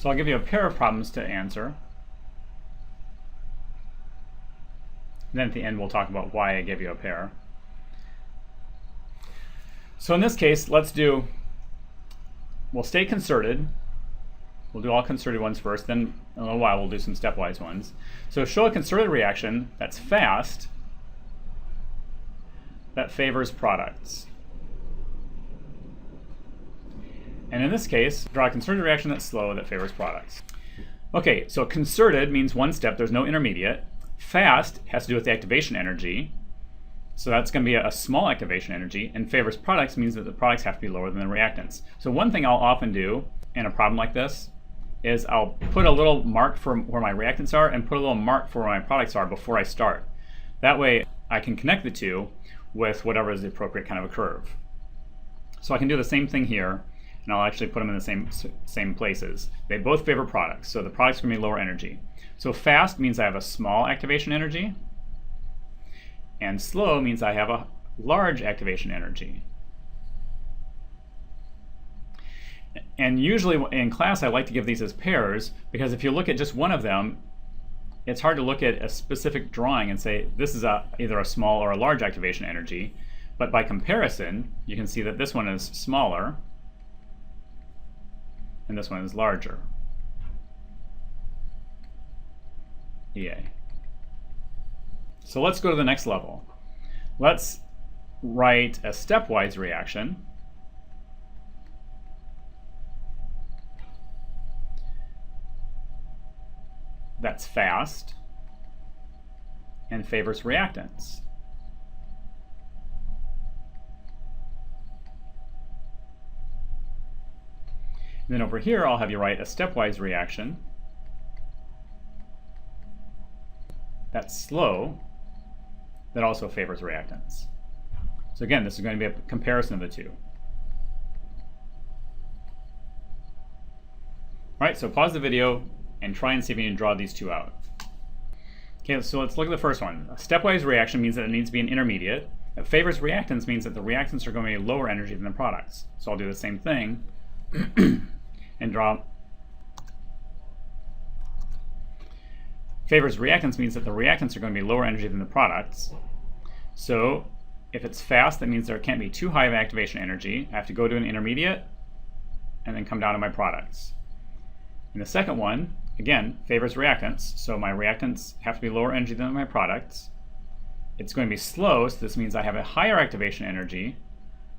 So I'll give you a pair of problems to answer. And then at the end we'll talk about why I gave you a pair. So in this case, we'll stay concerted. We'll do all concerted ones first, then in a little while we'll do some stepwise ones. So show a concerted reaction that's fast that favors products. And in this case, draw a concerted reaction that's slow that favors products. Okay, so concerted means one step, there's no intermediate. Fast has to do with the activation energy. So that's going to be a small activation energy, and favors products means that the products have to be lower than the reactants. So one thing I'll often do in a problem like this is I'll put a little mark for where my reactants are and put a little mark for where my products are before I start. That way I can connect the two with whatever is the appropriate kind of a curve. So I can do the same thing here, and I'll actually put them in the same places. They both favor products, so the product's going to be lower energy. So fast means I have a small activation energy, and slow means I have a large activation energy. And usually in class I like to give these as pairs, because if you look at just one of them, it's hard to look at a specific drawing and say this is either a small or a large activation energy. But by comparison, you can see that this one is smaller and this one is larger. EA. So let's go to the next level. Let's write a stepwise reaction that's fast and favors reactants. And then over here I'll have you write a stepwise reaction that's slow that also favors reactants. So again, this is going to be a comparison of the two. All right, so pause the video and try and see if you can draw these two out. Okay, so let's look at the first one. A stepwise reaction means that it needs to be an intermediate. It favors reactants means that the reactants are going to be lower energy than the products. So I'll do the same thing and draw. Favors reactants means that the reactants are going to be lower energy than the products. So if it's fast, that means there can't be too high of activation energy. I have to go to an intermediate and then come down to my products. And the second one, again, favors reactants. So my reactants have to be lower energy than my products. It's going to be slow, so this means I have a higher activation energy,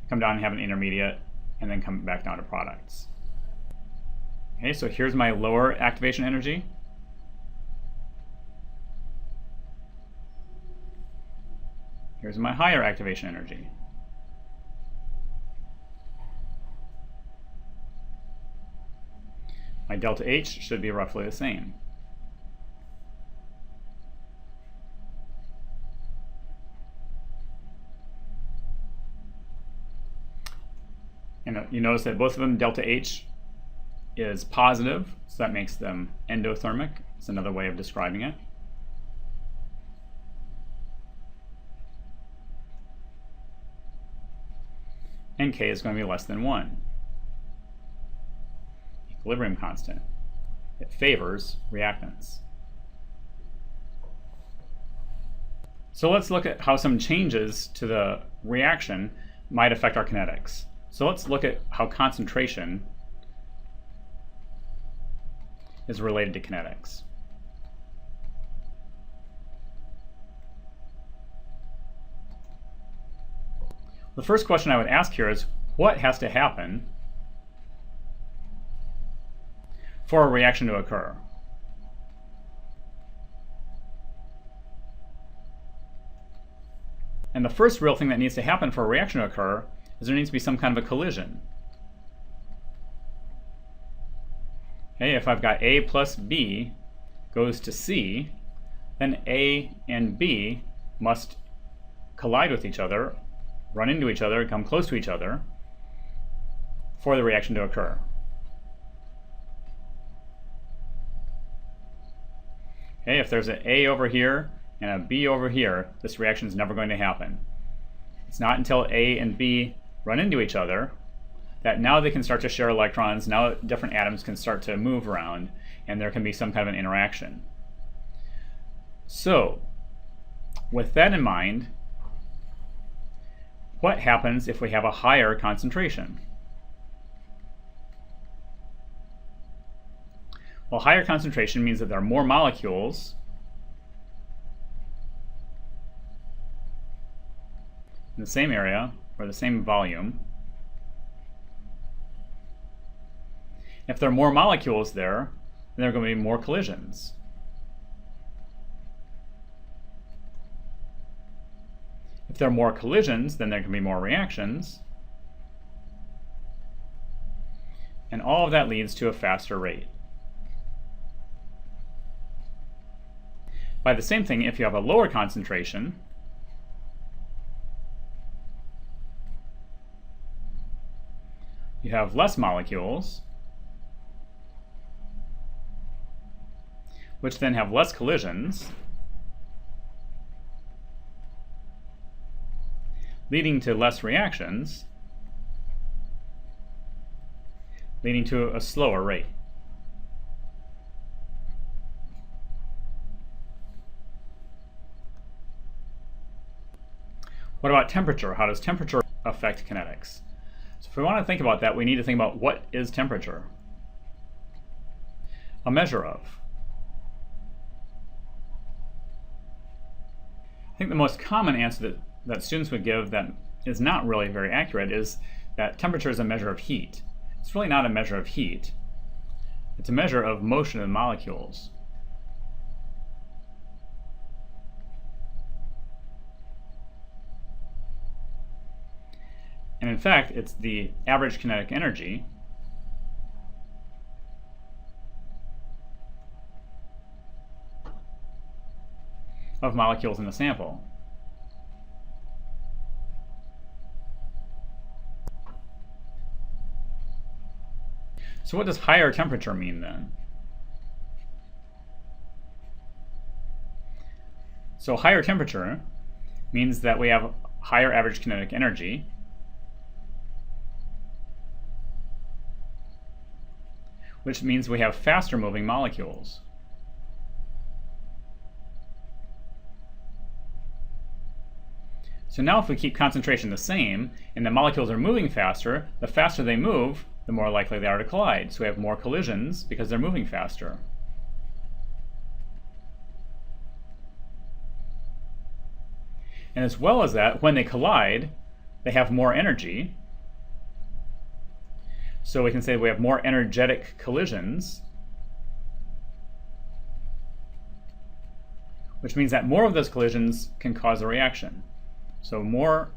come down and have an intermediate, and then come back down to products. Okay, so here's my lower activation energy. Here's my higher activation energy. My delta H should be roughly the same. And you notice that both of them, delta H is positive, so that makes them endothermic. It's another way of describing it. And K is going to be less than 1. Equilibrium constant. It favors reactants. So let's look at how some changes to the reaction might affect our kinetics. So let's look at how concentration is related to kinetics. The first question I would ask here is, what has to happen for a reaction to occur? And the first real thing that needs to happen for a reaction to occur is there needs to be some kind of a collision. Okay, if I've got A plus B goes to C, then A and B must collide with each other, run into each other, come close to each other for the reaction to occur. Okay, if there's an A over here and a B over here, this reaction is never going to happen. It's not until A and B run into each other that now they can start to share electrons, now different atoms can start to move around, and there can be some kind of an interaction. So, with that in mind, what happens if we have a higher concentration? Well, higher concentration means that there are more molecules in the same area or the same volume. If there are more molecules there, then there are going to be more collisions. If there are more collisions, then there can be more reactions. And all of that leads to a faster rate. By the same thing, if you have a lower concentration, you have less molecules, which then have less collisions, leading to less reactions, leading to a slower rate. What about temperature? How does temperature affect kinetics? So if we want to think about that, we need to think about what is temperature? A measure of. I think the most common answer that students would give that is not really very accurate is that temperature is a measure of heat. It's really not a measure of heat. It's a measure of motion of molecules. And in fact, it's the average kinetic energy of molecules in a sample. So what does higher temperature mean then? So higher temperature means that we have higher average kinetic energy, which means we have faster moving molecules. So now if we keep concentration the same, and the molecules are moving faster, the faster they move, the more likely they are to collide. So we have more collisions because they're moving faster. And as well as that, when they collide, they have more energy. So we can say we have more energetic collisions, which means that more of those collisions can cause a reaction. So more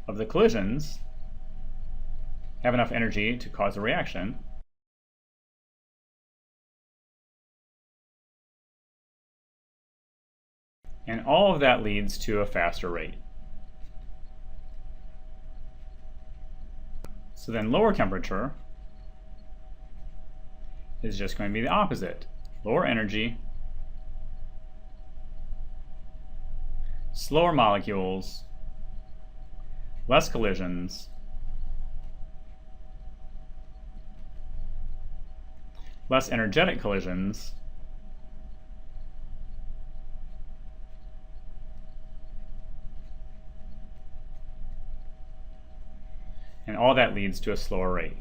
of the collisions have enough energy to cause a reaction. And all of that leads to a faster rate. So then lower temperature is just going to be the opposite. Lower energy, slower molecules, less collisions, less energetic collisions, and all that leads to a slower rate.